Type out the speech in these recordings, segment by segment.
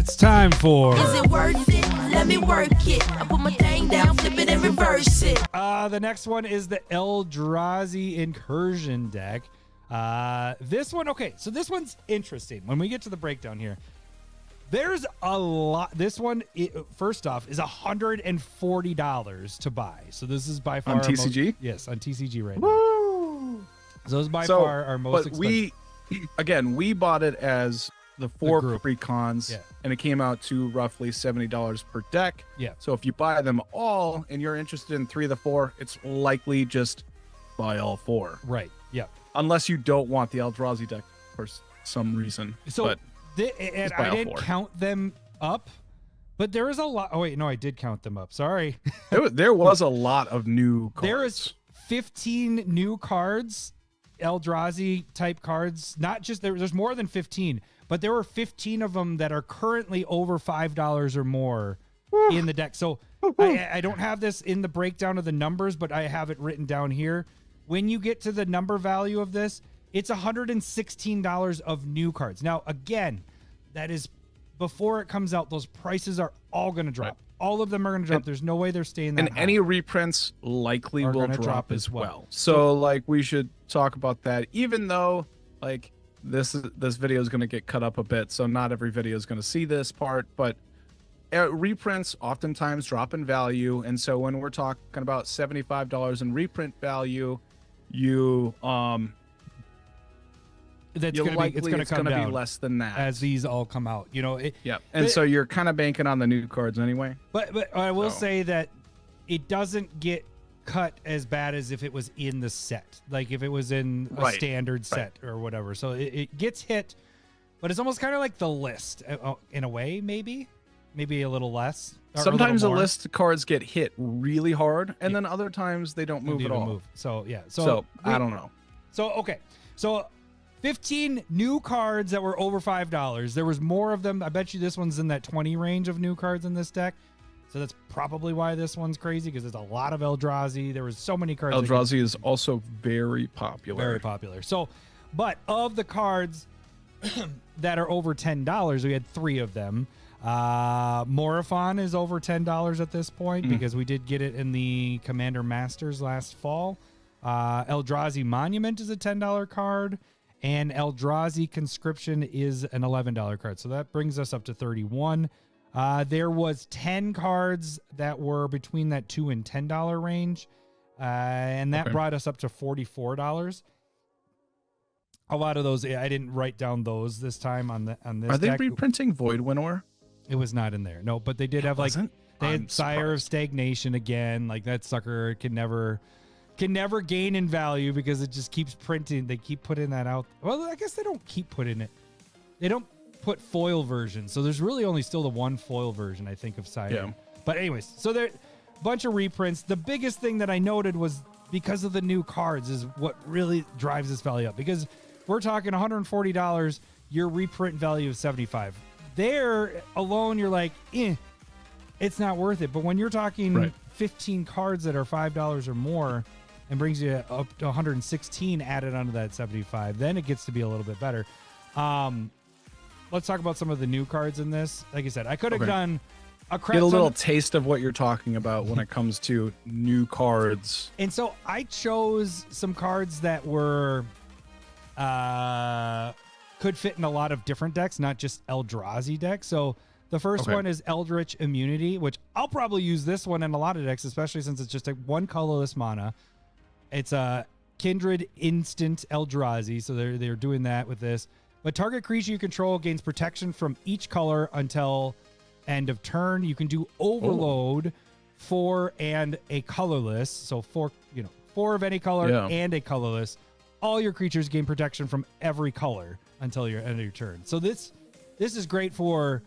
It's time for... Is it worth it? Let me work it. I put my thing down, flip it and reverse it. The next one is the Eldrazi Incursion deck. This one, okay, so this one's interesting. When we get to the breakdown here, there's a lot. This one, first off, is $140 to buy. So this is by far on TCG. Yes, on TCG right now. Woo! So this is by far our most expensive. We bought it as the 4 group. pre-cons, Yeah. and it came out to roughly $70 per deck. Yeah. So if you buy them all and you're interested in 3 of the 4, it's likely just buy all 4. Right. Yeah. Unless you don't want the Eldrazi deck for some reason. So but and I didn't count them up, but there is a lot. Oh wait, no, I did count them up. Sorry. there was a lot of new cards. There is 15 new cards, Eldrazi type cards. Not just there's more than 15, but there were 15 of them that are currently over $5 or more in the deck. So I don't have this in the breakdown of the numbers, but I have it written down here. When you get to the number value of this, it's $116 of new cards. Now, again, that is before it comes out. Those prices are all going to drop. Right. All of them are going to drop. There's no way they're staying that and high. Any reprints likely will drop as well. So, like, we should talk about that, even though, like, this video is going to get cut up a bit, so not every video is going to see this part, but reprints oftentimes drop in value, and so when we're talking about $75 in reprint value, it's going to be less than that as these all come out. You know, so you're kind of banking on the new cards anyway. But I will say that it doesn't get cut as bad as if it was in the set, like if it was in a standard set or whatever. So it gets hit, but it's almost kind of like the list in a way, maybe a little less. Sometimes the list cards get hit really hard, and then other times they don't move at all. So yeah. So I don't know. So okay. So 15 new cards that were over $5. There was more of them. I bet you this one's in that 20 range of new cards in this deck. So that's probably why this one's crazy, because there's a lot of Eldrazi. There was so many cards. Eldrazi is also very popular. Very popular. So, but of the cards that are over $10, we had 3 of them. Morophon is over $10 at this point because we did get it in the Commander Masters last fall. Eldrazi Monument is a $10 card, and Eldrazi Conscription is an $11 card. So that brings us up to 31. There was 10 cards that were between that $2 and $10 range, and that brought us up to $44. A lot of those, I didn't write down those this time on this. Are they deck. reprinting Void Winnower? It was not in there. No, but they did have they had Sire of Stagnation again. Like that sucker can never gain in value because it just keeps printing. They keep putting that out. Well, I guess they don't keep putting it. They don't put foil versions. So there's really only still the one foil version, I think, of Sire. Yeah. But anyways, so there a bunch of reprints. The biggest thing that I noted was because of the new cards is what really drives this value up, because we're talking $140, your reprint value of $75. There alone, you're like, it's not worth it. But when you're talking 15 cards that are $5 or more and brings you up to 116 added onto that 75, then it gets to be a little bit better. Let's talk about some of the new cards in this. Like I said, I could have done a crap. Get a little taste of what you're talking about when it comes to new cards. And so I chose some cards that were could fit in a lot of different decks, not just Eldrazi decks. So the first one is Eldritch Immunity, which I'll probably use this one in a lot of decks, especially since it's just a 1 colorless mana. It's a Kindred instant Eldrazi, so they're doing that with this. But target creature you control gains protection from each color until end of turn. You can do Overload 4 and a colorless, so 4 of any color and a colorless. All your creatures gain protection from every color until your end of your turn. So this is great for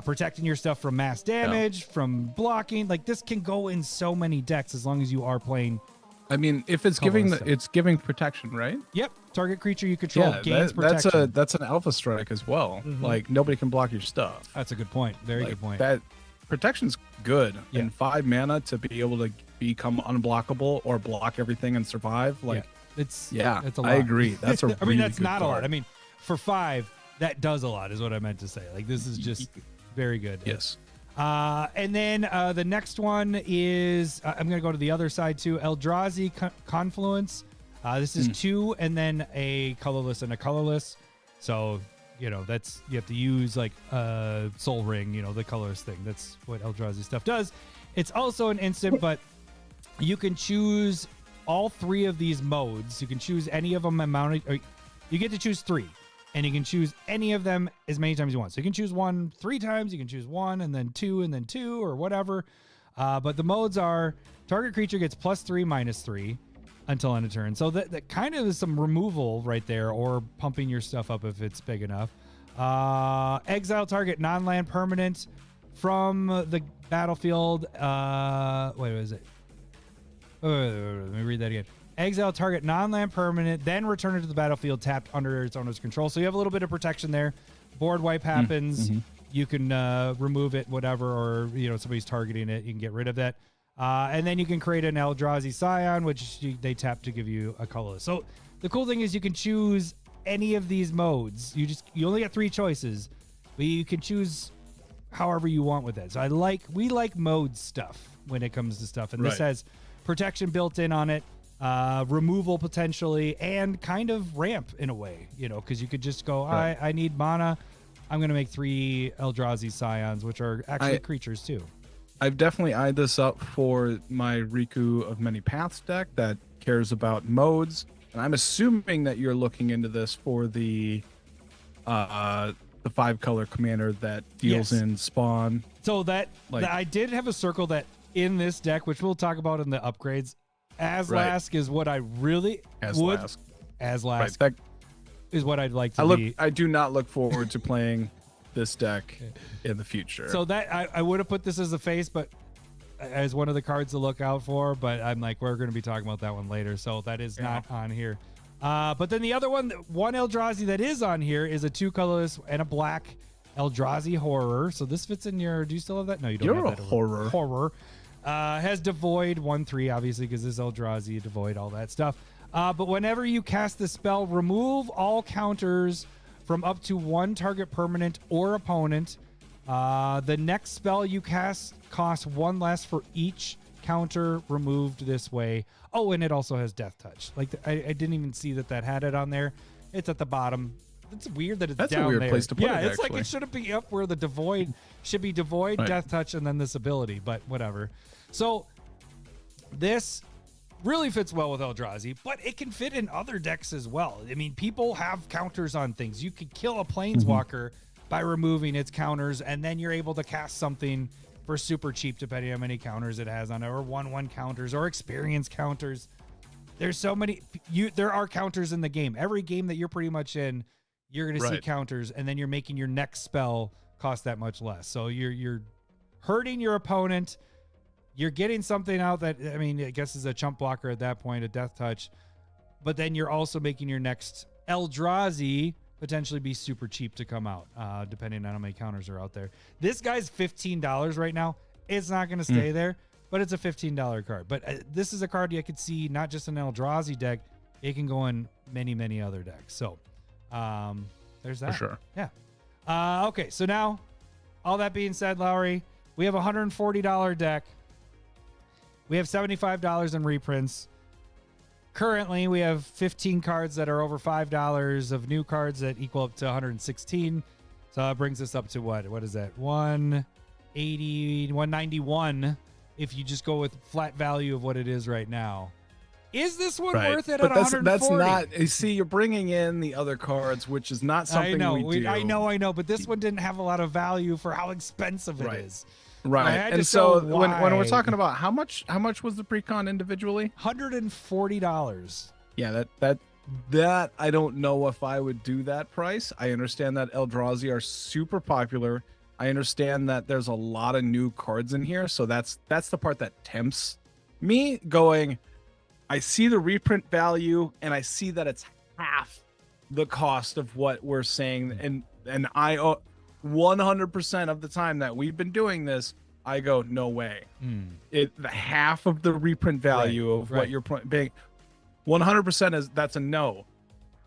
protecting your stuff from mass damage, from blocking. Like this can go in so many decks as long as you are playing. I mean, if it's giving protection, right? Yep. Target creature you control gains protection. That's an alpha strike as well. Like nobody can block your stuff. That's a good point. Very good point. That protection's good in 5 mana to be able to become unblockable or block everything and survive. Like it's a lot. I agree. That's that's not a lot. I mean, for 5, that does a lot, is what I meant to say. Like this is just Very good. Yes. And then the next one is I'm going to go to the other side too. Eldrazi Confluence. This is 2 and then a colorless and a colorless. So, you have to use like Soul Ring, the colorless thing. That's what Eldrazi stuff does. It's also an instant, but you can choose all 3 of these modes. You can choose any of them you get to choose 3. And you can choose any of them as many times as you want. So you can choose 1 3 times. You can choose 1 and then 2 or whatever. But the modes are target creature gets +3/-3 until end of turn. So that kind of is some removal right there, or pumping your stuff up if it's big enough. Exile target non-land permanent from the battlefield. Wait, what is it? Let me read that again. Exile target non-land permanent, then return it to the battlefield tapped under its owner's control. So you have a little bit of protection there. Board wipe happens. You can remove it, whatever, or somebody's targeting it. You can get rid of that. And then you can create an Eldrazi Scion, which they tap to give you a colorless. So the cool thing is you can choose any of these modes. You only get 3 choices, but you can choose however you want with that. So we like mode stuff when it comes to stuff, and this has protection built in on it. Removal potentially, and kind of ramp in a way, because you could just go, I need mana. I'm going to make 3 Eldrazi Scions, which are actually creatures too. I've definitely eyed this up for my Riku of Many Paths deck that cares about modes. And I'm assuming that you're looking into this for the 5-color commander that deals in spawn. So I did have a circle that in this deck, which we'll talk about in the upgrades. Azlask is what I really would. Azlask is what I'd like to be. I do not look forward to playing this deck in the future. So that I would have put this as a face, but as one of the cards to look out for. But I'm like, we're going to be talking about that one later, so that is not on here. But then the other one Eldrazi that is on here is a 2 colorless and a black Eldrazi Horror. So this fits in your. Do you still have that? No, you don't. You're have that. Horror. Has Devoid 1/3, obviously, because this is Eldrazi, Devoid, all that stuff. But whenever you cast the spell, remove all counters from up to 1 target permanent or opponent. The next spell you cast costs 1 less for each counter removed this way. Oh, and it also has Death Touch. Like I didn't even see that had it on there. It's at the bottom. It's weird that it's down there. That's a weird place to put it, it's like it shouldn't be up where the Devoid should be. Devoid, Death Touch, and then this ability, but whatever. So this really fits well with Eldrazi, but it can fit in other decks as well. I mean, people have counters on things. You could kill a Planeswalker by removing its counters, and then you're able to cast something for super cheap, depending on how many counters it has on it, or 1/1 counters, or experience counters. There's so many. There are counters in the game. Every game that you're pretty much in, you're going to see counters, and then you're making your next spell cost that much less. So you're hurting your opponent. You're getting something out that, I mean, I guess is a chump blocker at that point, a Death Touch. But then you're also making your next Eldrazi potentially be super cheap to come out, depending on how many counters are out there. This guy's $15 right now. It's not going to stay there, but it's a $15 card. But this is a card I could see not just in an Eldrazi deck. It can go in many, many other decks. So there's that. For sure. Yeah. Okay, so now, all that being said, Lowry, we have a $140 deck. We have $75 in reprints. Currently, we have 15 cards that are over $5 of new cards that equal up to 116. So that brings us up to what? What is that? 180, 191 if you just go with flat value of what it is right now. Is this one worth it at 140? That's not. You see, you're bringing in the other cards, which is not something we do. I know. But this one didn't have a lot of value for how expensive it is. Right. And so when we're talking about how much was the pre-con individually? $140. Yeah, that I don't know if I would do that price. I understand that Eldrazi are super popular. I understand that there's a lot of new cards in here, so that's the part that tempts me going. I see the reprint value and I see that it's half the cost of what we're saying, and I 100% of the time that we've been doing this, I go, no way. The half of the reprint value of what you're paying, 100% that's a no.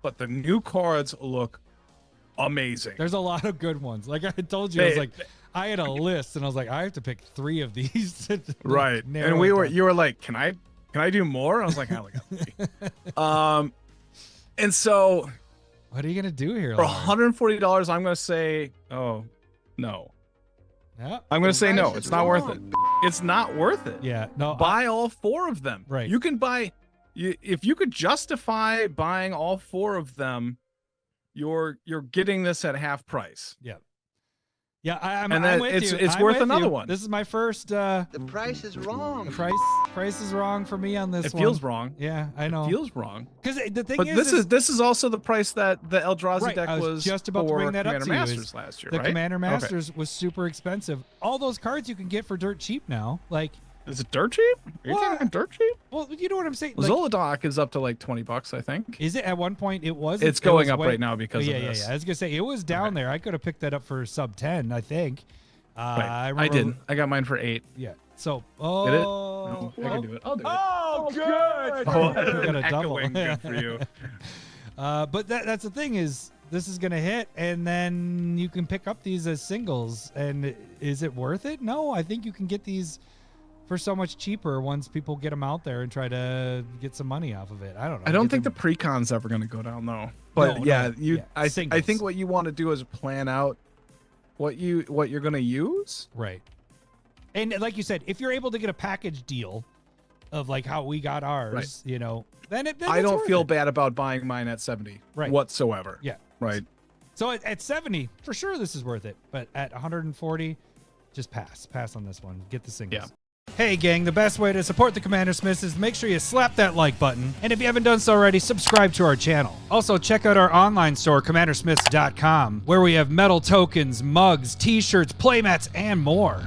But the new cards look amazing. There's a lot of good ones. Like I told you, I was like, I had a list, and I was like, I have to pick 3 of these. Right. And you were like, can I do more? I was like, I only got 3. And so, what are you gonna do here? For $140, I'm gonna say, oh, no. Yeah. I'm gonna say no. It's not worth it. It's not worth it. Yeah. No. Buy all 4 of them. Right. You can buy. If you could justify buying all 4 of them, you're getting this at half price. Yeah. Yeah, I'm with you. It's I'm worth with another you. one. This is my first. The price is wrong. The price is wrong for me on this one. It feels wrong. Yeah, I know. It feels wrong. Because the thing but this is also the price that the Eldrazi deck was just about to bring that Commander up to you. Masters last year, the right? Commander Masters was super expensive. All those cards you can get for dirt cheap now. Like, is it dirt cheap? Are you talking dirt cheap? Well, you know what I'm saying. Like, Zolodok is up to like $20, I think. Is it? At one point, it was. It's going up right now because of this. Yeah. I was gonna say it was down there. I could have picked that up for sub 10, I think. Right. I didn't. I got mine for 8. Yeah. So, did it? No, I can do it. I'll do it. Oh, good. Oh, got a double. Good for you. But that's the thing is, this is gonna hit, and then you can pick up these as singles. And is it worth it? No, I think you can get these for so much cheaper once people get them out there and try to get some money off of it. I don't know. I don't think the pre-con's ever going to go down though. But I think what you want to do is plan out what you're going to use. Right. And like you said, if you're able to get a package deal of like how we got ours, you know, then I don't feel bad about buying mine at 70 whatsoever. Yeah. Right. So at 70, for sure this is worth it. But at 140, just pass on this one. Get the singles. Yeah. Hey gang, the best way to support the Commander Smiths is make sure you slap that like button. And if you haven't done so already, subscribe to our channel. Also, check out our online store, commandersmiths.com, where we have metal tokens, mugs, t-shirts, playmats, and more.